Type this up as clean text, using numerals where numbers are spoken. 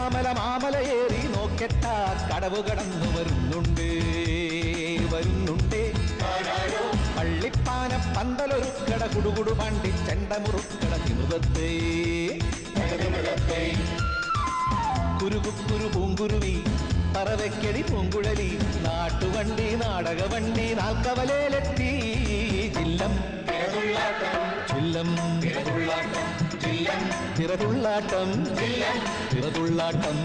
മാമല മാമലയേറി നോക്കെട്ട കടവ് കടന്നു വരുന്നുണ്ട് പള്ളിപ്പാന പന്തലൊരുക്കട കുടുകുടു പാണ്ടി ചെണ്ടമുറുക്കട തിമുഖത്തെ കുരുകുക്കുരു പൂങ്കുരുവി പറവയ്ക്കടി പൂങ്കുഴലി നാട്ടുവണ്ടി നാടകവണ്ടി നാൽക്കവലേലെത്തി ചില്ലം ചില്ലം തിരതുള്ളാട്ടം തിരതുള്ളാട്ടം